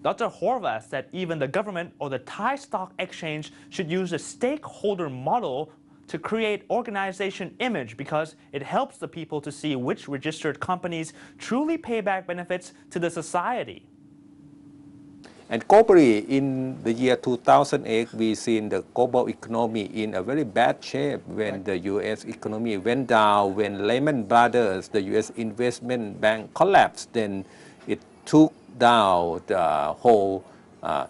Dr. Horvath said even the government or the Thai Stock Exchange should use a stakeholder model to create organization image because it helps the people to see which registered companies truly pay back benefits to the society. And globally, in the year 2008, we seen the global economy in a very bad shape when the U.S. economy went down, when Lehman Brothers, the U.S. investment bank collapsed, then it took down the whole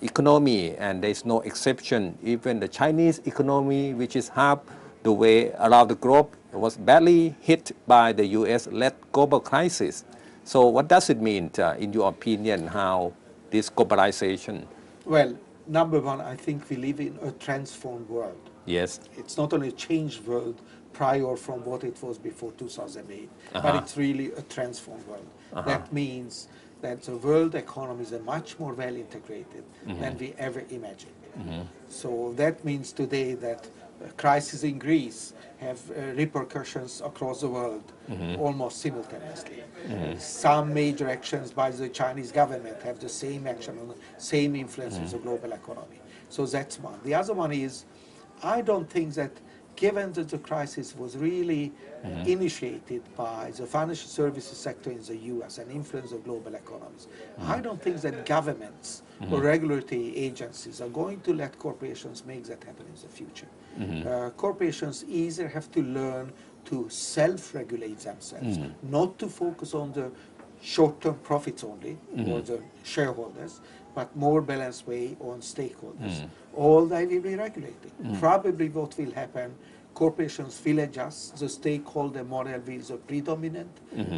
economy, and there's no exception. Even the Chinese economy, which is half the way around the globe, was badly hit by the U.S.-led global crisis. So what does it mean, in your opinion, how this globalization? Well, number one, I think we live in a transformed world. Yes. It's not only a changed world prior from what it was before 2008, but it's really a transformed world. That means that the world economies are much more well integrated than we ever imagined. So that means today that crises in Greece have repercussions across the world almost simultaneously. Some major actions by the Chinese government have the same action on the same influence on the global economy. So that's one. The other one is, I don't think that given that the crisis was really initiated by the financial services sector in the US and influence of global economies, I don't think that governments or regulatory agencies are going to let corporations make that happen in the future. Corporations either have to learn to self-regulate themselves, not to focus on the short-term profits only, or the shareholders, but more balanced way on stakeholders. All they will be regulating. Probably what will happen, corporations will adjust. The stakeholder model will be the predominant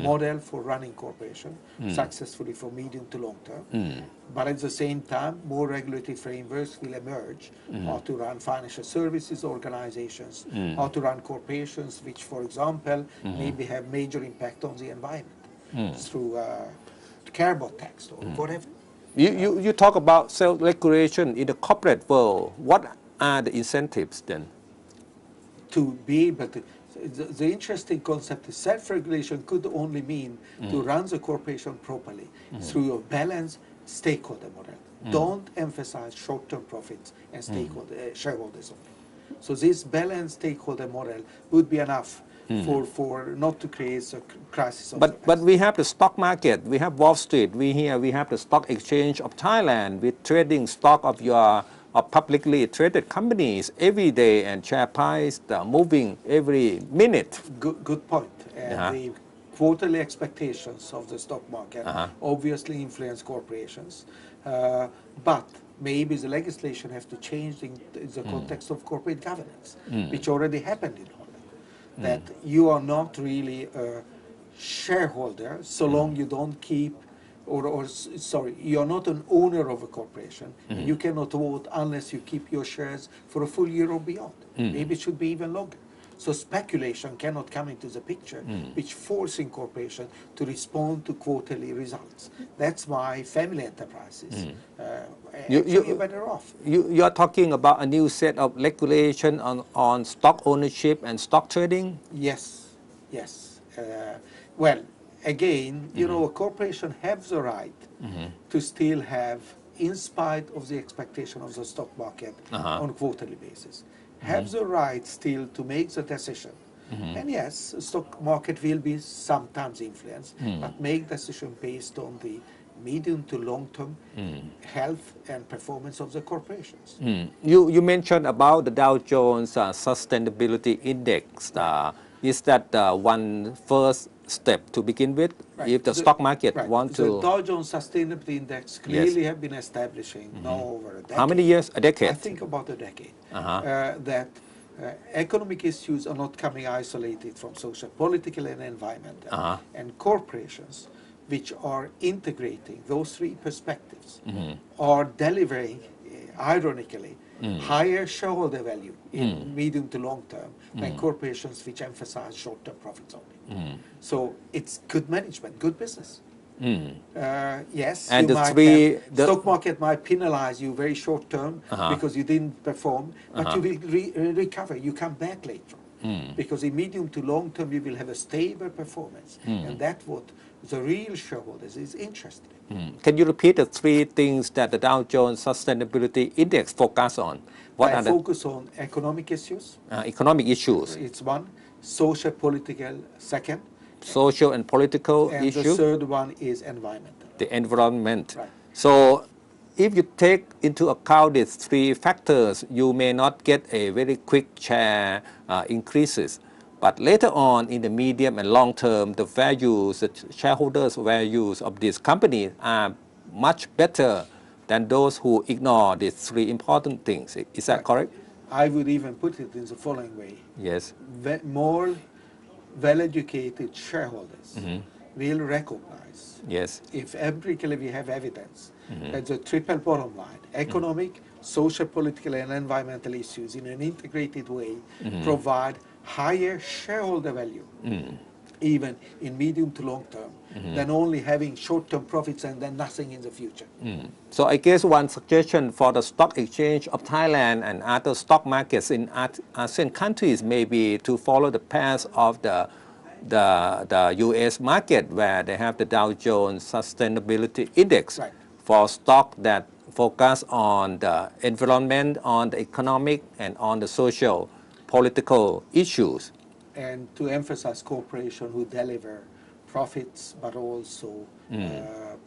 model for running corporation successfully for medium to long term. But at the same time, more regulatory frameworks will emerge, how to run financial services organizations, how to run corporations which, for example, maybe have major impact on the environment through carbon tax or whatever. You talk about self-regulation in the corporate world. What are the incentives then? To be able to, the interesting concept is self-regulation could only mean to run the corporation properly through a balanced stakeholder model. Don't emphasize short-term profits and shareholders only. So this balanced stakeholder model would be enough for not to create a crisis of But we have the stock market, we have Wall Street, we have the stock exchange of Thailand with trading stock of your publicly traded companies every day and share price moving every minute. Good point. The quarterly expectations of the stock market obviously influence corporations, but maybe the legislation has to change in the context of corporate governance, which already happened in Holland. That you are not really a shareholder so long you don't keep, you're not an owner of a corporation. You cannot vote unless you keep your shares for a full year or beyond. Maybe it should be even longer. So speculation cannot come into the picture, which forcing corporations to respond to quarterly results. That's why family enterprises actually are better off. You are talking about a new set of regulation on stock ownership and stock trading? Yes, yes. Well, again, you know, a corporation has the right to still have, in spite of the expectation of the stock market on a quarterly basis, have the right still to make the decision. And yes, the stock market will be sometimes influenced, but make decision based on the medium to long-term health and performance of the corporations. You mentioned about the Dow Jones Sustainability Index. Is that one first step to begin with? Right. If the stock market wants to... The Dow Jones Sustainability Index clearly have been establishing now over a decade. How many years? A decade? I think about a decade. That economic issues are not coming isolated from social, political and environmental. And corporations which are integrating those three perspectives are delivering, ironically, higher shareholder value in medium to long term than corporations which emphasize short-term profits only. So it's good management, good business. Yes, and the stock market might penalize you very short term because you didn't perform, but you will recover. You come back later. Because in medium to long term, you will have a stable performance. And that's what the real shareholders is interested in. Can you repeat the three things that the Dow Jones Sustainability Index focus on? What I are focus on economic issues. the economic issues, It's one. Social, political, second. social and political And the issues, third one is environmental. the environment? Right. So if you take into account these three factors, you may not get a very quick share increases. But later on, in the medium and long term, the values, the shareholders' values of this company are much better than those who ignore these three important things. Is that Right. correct? I would even put it in the following way. Yes. More well-educated shareholders will recognize, Yes. if empirically we have evidence, that the triple bottom line, economic, social, political, and environmental issues in an integrated way provide higher shareholder value, even in medium to long term, than only having short-term profits and then nothing in the future. So I guess one suggestion for the stock exchange of Thailand and other stock markets in ASEAN countries may be to follow the path of the U.S. market, where they have the Dow Jones Sustainability Index Right. for stock that focus on the environment, on the economic, and on the social, political issues. And to emphasize corporations who deliver profits, but also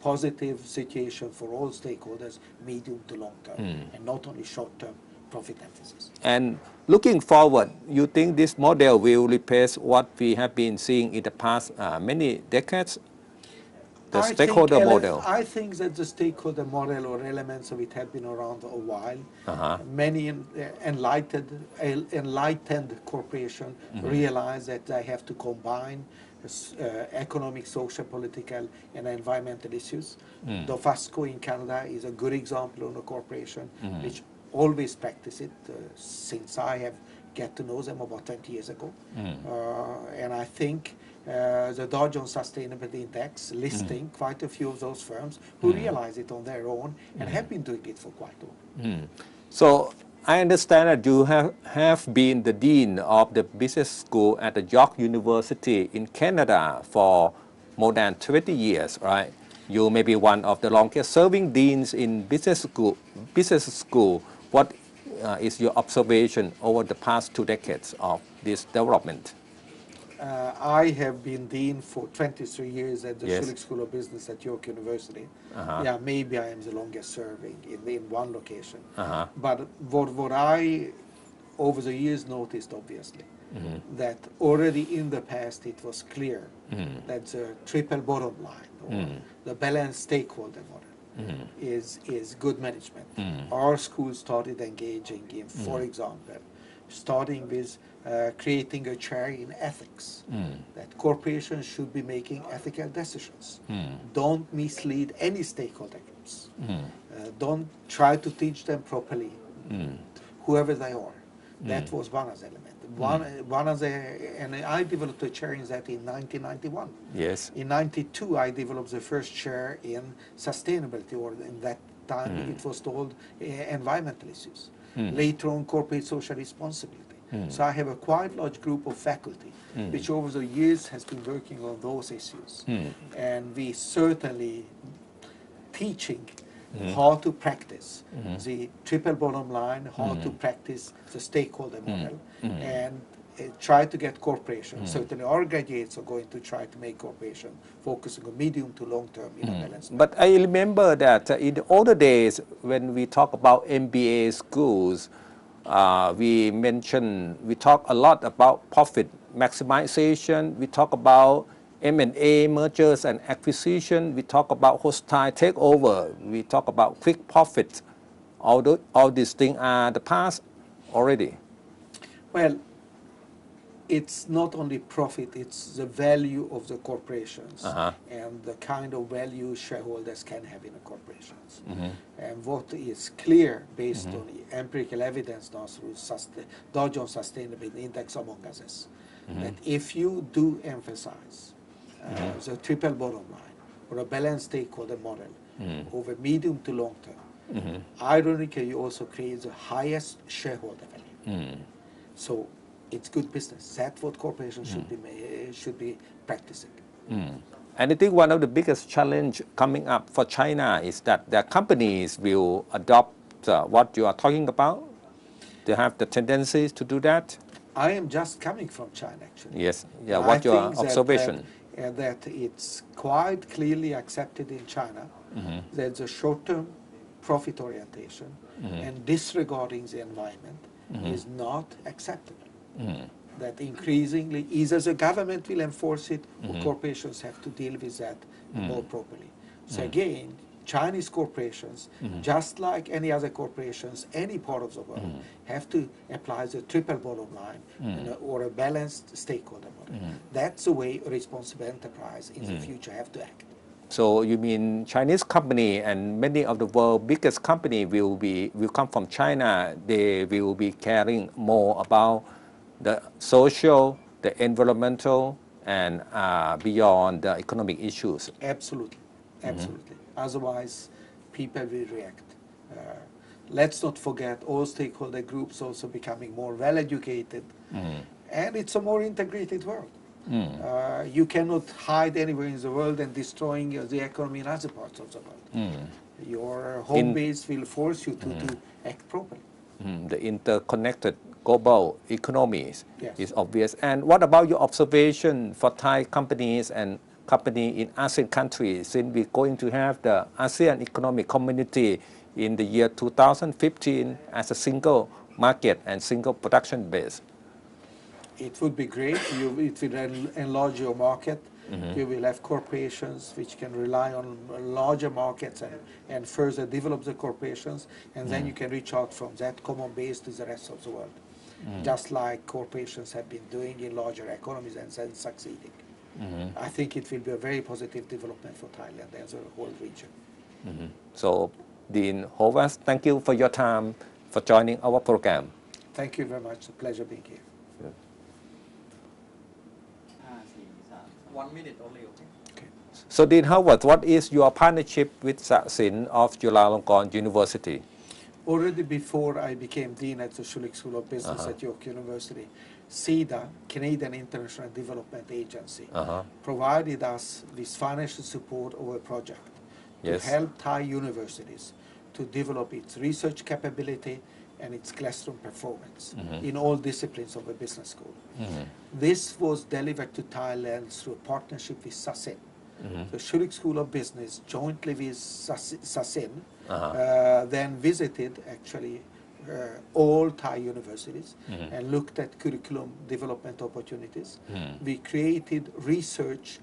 positive situation for all stakeholders, medium to long term, and not only short-term profit emphasis. And looking forward, you think this model will replace what we have been seeing in the past many decades? The stakeholder model. I think that the stakeholder model or elements of it have been around a while. Many enlightened corporations realize that they have to combine economic, social, political, and environmental issues. Dofasco in Canada is a good example of a corporation which always practice it since I have get to know them about 20 years ago. And I think the Dow Jones Sustainability Index listing quite a few of those firms who realize it on their own and have been doing it for quite long. So I understand that you have been the dean of the business school at the York University in Canada for more than 20 years, right? You may be one of the longest serving deans in business school. What is your observation over the past 2 decades of this development? I have been dean for 23 years at the Yes. Schulich School of Business at York University. Yeah, maybe I am the longest serving in one location. But what I, over the years, noticed, obviously, that already in the past it was clear that the triple bottom line, or the balanced stakeholder model, is good management. Our school started engaging in, for example, starting with creating a chair in ethics, that corporations should be making ethical decisions. Don't mislead any stakeholder groups. Don't try to teach them properly, whoever they are. That was one of the elements. One of the, and I developed a chair in that in 1991. Yes. In 92, I developed the first chair in sustainability, or in that time it was called environmental issues. Later on, corporate social responsibility. So I have a quite large group of faculty, which over the years has been working on those issues. And we certainly teaching how to practice the triple bottom line, how to practice the stakeholder model, and try to get corporations. Certainly our graduates are going to try to make corporation focusing on medium to long term in a balanced But I remember that in the older days, when we talk about MBA schools, we talk a lot about profit maximization. We talk about M&A, mergers and acquisition. We talk about hostile takeover. We talk about quick profit. All these things are the past already. Well, it's not only profit, it's the value of the corporations and the kind of value shareholders can have in the corporations. And what is clear based on the empirical evidence now through Dow Jones Sustainability Index among others, that if you do emphasize the triple bottom line or a balanced stakeholder model over medium to long term, ironically you also create the highest shareholder value. So it's good business. That's what corporations should be practicing. And I think one of the biggest challenge coming up for China is that their companies will adopt what you are talking about. They have the tendencies to do that. I am just coming from China, actually. Yes. Yeah. And What's I your think observation? that it's quite clearly accepted in China. There's a short-term profit orientation, and disregarding the environment is not acceptable. That increasingly, either the government will enforce it, or corporations have to deal with that more properly. So again, Chinese corporations, just like any other corporations, any part of the world, have to apply the triple bottom line or a balanced stakeholder model. That's the way a responsible enterprise in the future have to act. So you mean Chinese company and many of the world's biggest company will come from China. They will be caring more about the social, the environmental, and beyond the economic issues. Absolutely, absolutely. Otherwise, people will react. Let's not forget all stakeholder groups also becoming more well-educated, and it's a more integrated world. You cannot hide anywhere in the world and destroying the economy in other parts of the world. Your home base will force you to act properly. The interconnected global economies Yes. is obvious. And what about your observation for Thai companies and company in ASEAN countries, since we're going to have the ASEAN Economic Community in the year 2015 as a single market and single production base? It would be great. It will enlarge your market. You will have corporations which can rely on larger markets and further develop the corporations, and then you can reach out from that common base to the rest of the world, just like corporations have been doing in larger economies and then succeeding. I think it will be a very positive development for Thailand and the whole region. So, Dean Hovas, thank you for your time for joining our program. Thank you very much. It's a pleasure being here. 1 minute only, okay? So, Dean Howard, what is your partnership with Sachin of Chulalongkorn University? Already before I became dean at the Schulich School of Business at York University, CIDA, Canadian International Development Agency, provided us with financial support of a project to help Thai universities to develop its research capability and its classroom performance in all disciplines of a business school. This was delivered to Thailand through a partnership with SASIN. The Schulich School of Business, jointly with SASIN, then visited actually all Thai universities and looked at curriculum development opportunities. We created research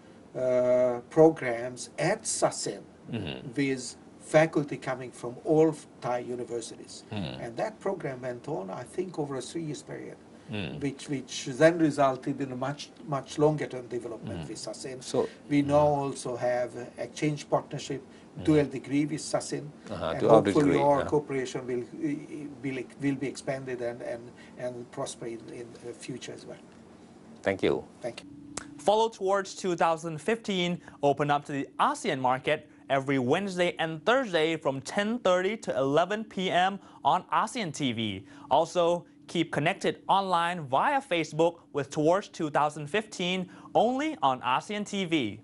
programs at SASIN with faculty coming from all Thai universities. And that program went on, I think, over a 3-year period, which then resulted in a much longer-term development with SASIN. So we now also have exchange partnership, dual degree with SASIN, and hopefully our cooperation will be expanded and prosper in the future as well. Thank you. Thank you. Follow Towards 2015 open up to the ASEAN market every Wednesday and Thursday from 10:30 to 11 p.m. on ASEAN TV. Also, keep connected online via Facebook with Towards 2015 only on ASEAN TV.